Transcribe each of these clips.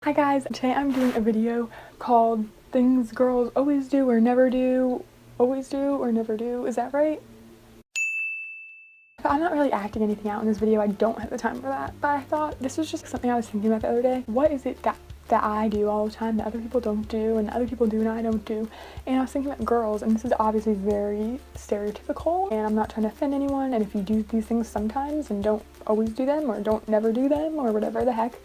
Hi guys, today I'm doing a video called Things Girls Always Do or Never Do. Always do or never do, is that right? I'm not really acting anything out in this video, I don't have the time for that, but I thought this was just something I was thinking about the other day. What is it that I do all the time that other people don't do and other people do and I don't do? And I was thinking about girls, and this is obviously very stereotypical and I'm not trying to offend anyone, and if you do these things sometimes and don't always do them or don't never do them or whatever the heck,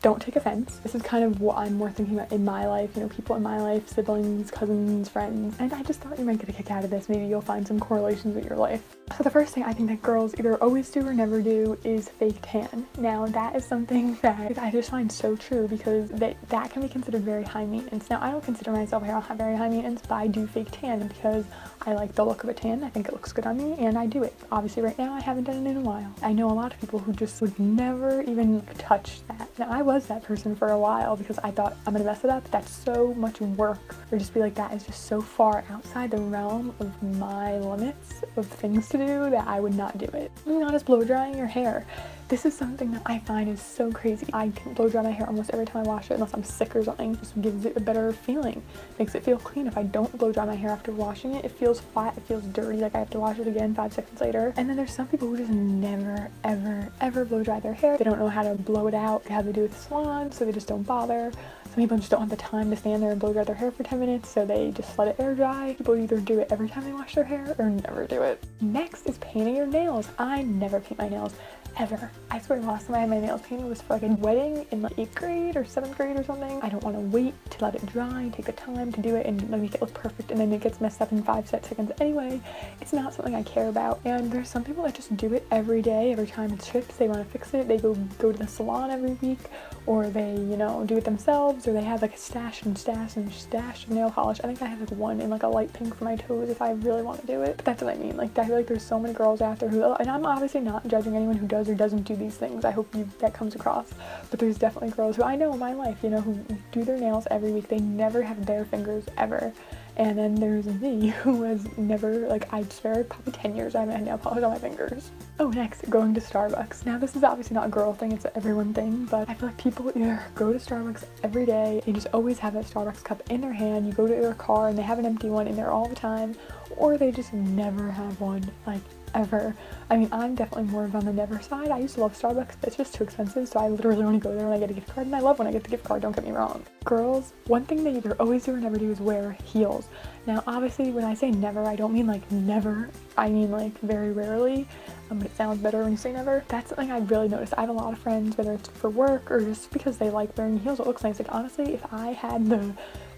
don't take offense. This is kind of what I'm more thinking about in my life, you know, people in my life, siblings, cousins, friends, and I just thought you might get a kick out of this. Maybe you'll find some correlations with your life. So the first thing I think that girls either always do or never do is fake tan. Now that is something that I just find so true because that can be considered very high maintenance. Now I don't consider myself very high maintenance, but I do fake tan because I like the look of a tan. I think it looks good on me and I do it. Obviously right now I haven't done it in a while. I know a lot of people who just would never even touch that. Now I was that person for a while because I thought I'm gonna mess it up. That's so much work, or just be like, that is just so far outside the realm of my limits of things to do that I would not do it. Moving on is blow drying your hair. This is something that I find is so crazy. I can blow dry my hair almost every time I wash it unless I'm sick or something. It just gives it a better feeling. Makes it feel clean. If I don't blow dry my hair after washing it, it feels flat, it feels dirty, like I have to wash it again 5 seconds later. And then there's some people who just never, ever blow dry their hair. They don't know how to blow it out, how they do with the salon, so they just don't bother. Some people just don't have the time to stand there and blow dry their hair for 10 minutes, so they just let it air dry. People either do it every time they wash their hair or never do it. Next is painting your nails. I never paint my nails. Ever. I swear the last time I had my nails painted was for like a wedding in like 8th grade or 7th grade or something. I don't want to wait to let it dry, take the time to do it and make it look perfect, and then it gets messed up in 5 seconds anyway. It's not something I care about, and there's some people that just do it every day. Every time it chips, they want to fix it. They go to the salon every week, or they, you know, do it themselves, or they have like a stash of nail polish. I think I have like one in like a light pink for my toes if I really want to do it. But that's what I mean. Like I feel like there's so many girls out there who, and I'm obviously not judging anyone who does or doesn't do these things. I hope that comes across. But there's definitely girls who I know in my life, you know, who do their nails every week. They never have bare fingers ever. And then there's me who has never, like, I swear probably 10 years I haven't had nail polish on my fingers. Oh, next, going to Starbucks. Now this is obviously not a girl thing, it's an everyone thing, but I feel like people either go to Starbucks every day, they just always have that Starbucks cup in their hand, you go to their car and they have an empty one in there all the time, or they just never have one, like, ever. I mean, I'm definitely more on the never side. I used to love Starbucks, but it's just too expensive, so I literally only go there when I get a gift card, and I love when I get the gift card, don't get me wrong. Girls, one thing they either always do or never do is wear heels. Now, obviously, when I say never, I don't mean like never. I mean like very rarely, but it sounds better when you say never. That's something I've really noticed. I have a lot of friends, whether it's for work or just because they like wearing heels, it looks nice. Like, honestly, if I had the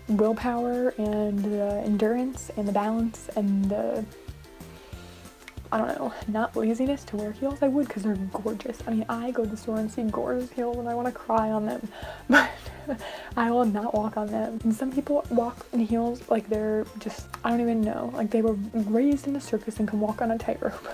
willpower and the endurance and the balance and the, I don't know, not laziness to wear heels, I would, because they're gorgeous. I mean, I go to the store and see gorgeous heels and I want to cry on them, but I will not walk on them. And some people walk in heels like they're just, I don't even know, like they were raised in a circus and can walk on a tightrope.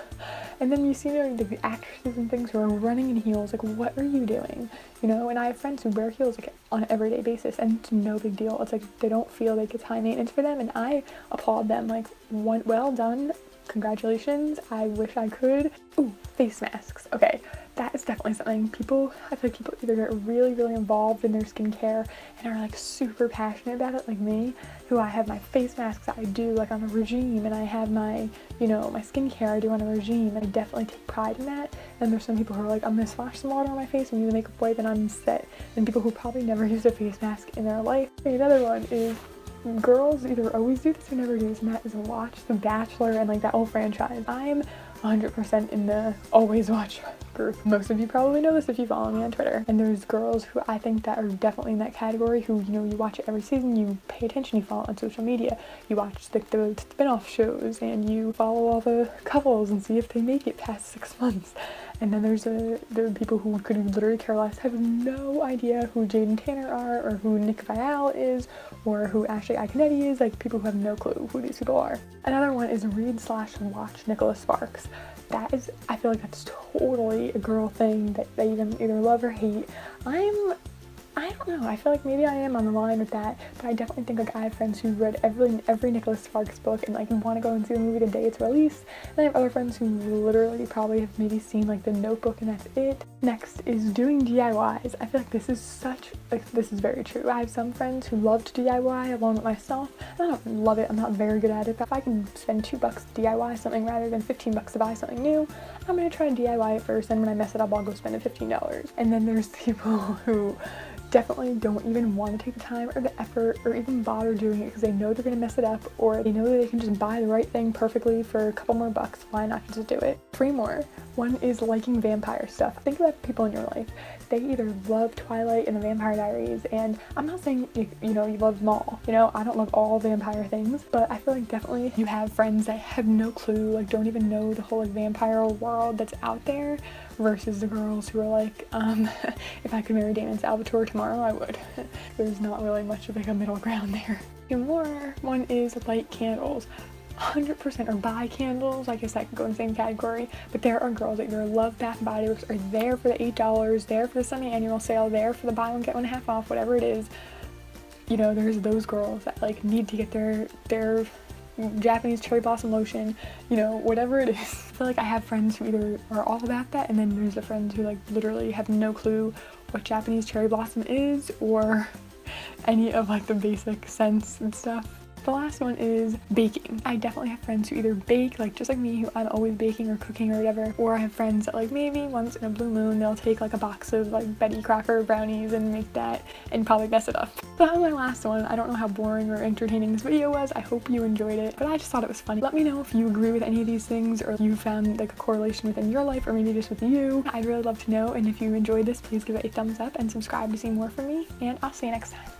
And then you see the actresses and things who are running in heels, like, what are you doing? You know, and I have friends who wear heels like on an everyday basis and it's no big deal. It's like they don't feel like it's high maintenance for them, and I applaud them. Like, well done. Congratulations, I wish I could. Ooh, face masks. Okay, that is definitely something I feel like people either get really involved in their skincare and are like super passionate about it, like me, who I have my face masks that I do like on a regime, and I have my, you know, my skincare I do on a regime, and I definitely take pride in that. And there's some people who are like, I'm gonna splash some water on my face and use a makeup wipe and I'm set. And people who probably never use a face mask in their life. Another one is girls either always do this or never do this, and that is watch The Bachelor and like that whole franchise. I'm 100% in the always watch group. Most of you probably know this if you follow me on Twitter. And there's girls who I think that are definitely in that category who, you know, you watch it every season, you pay attention, you follow it on social media, you watch the spin-off shows, and you follow all the couples and see if they make it past 6 months. And then there's the people who could literally care less, have no idea who Jade and Tanner are, or who Nick Viall is, or who Ashley Iconetti is, like people who have no clue who these people are. Another one is read/watch Nicholas Sparks. That is, I feel like that's totally a girl thing that they either love or hate. I don't know, I feel like maybe I am on the line with that, but I definitely think like I have friends who read every Nicholas Sparks book and like want to go and see the movie the day it's released, and I have other friends who literally probably have maybe seen like The Notebook and that's it. Next is doing DIYs. I feel like this is this is very true. I have some friends who love to DIY along with myself. I don't love it, I'm not very good at it, but if I can spend $2 to DIY something rather than $15 to buy something new, I'm gonna try to DIY it first, and when I mess it up I'll go spend the $15. And then there's people who definitely don't even want to take the time or the effort or even bother doing it because they know they're going to mess it up, or they know that they can just buy the right thing perfectly for a couple more bucks. Why not just do it? 3 more. One is liking vampire stuff. Think about people in your life. They either love Twilight and the Vampire Diaries, and I'm not saying you love them all. I don't love all vampire things, but I feel like definitely you have friends that have no clue, like don't even know the whole like vampire world that's out there, versus the girls who are like, if I could marry Damon Salvatore tomorrow, I would. There's not really much of like a middle ground there. 2 more. One is light candles. 100% or buy candles. I guess that could go in the same category, but there are girls that either love Bath & Body Works, are there for the $8, there for the semi-annual sale, there for the buy one get one half off, whatever it is. There's those girls that like need to get their Japanese cherry blossom lotion, whatever it is. I feel like I have friends who either are all about that, and then there's the friends who like literally have no clue what Japanese cherry blossom is or any of like the basic scents and stuff. The last one is baking. I definitely have friends who either bake, like just like me, who I'm always baking or cooking or whatever, or I have friends that like maybe once in a blue moon they'll take like a box of like Betty Crocker brownies and make that and probably mess it up. So that was my last one. I don't know how boring or entertaining this video was. I hope you enjoyed it, but I just thought it was funny. Let me know if you agree with any of these things or you found like a correlation within your life or maybe just with you. I'd really love to know, and if you enjoyed this, please give it a thumbs up and subscribe to see more from me, and I'll see you next time.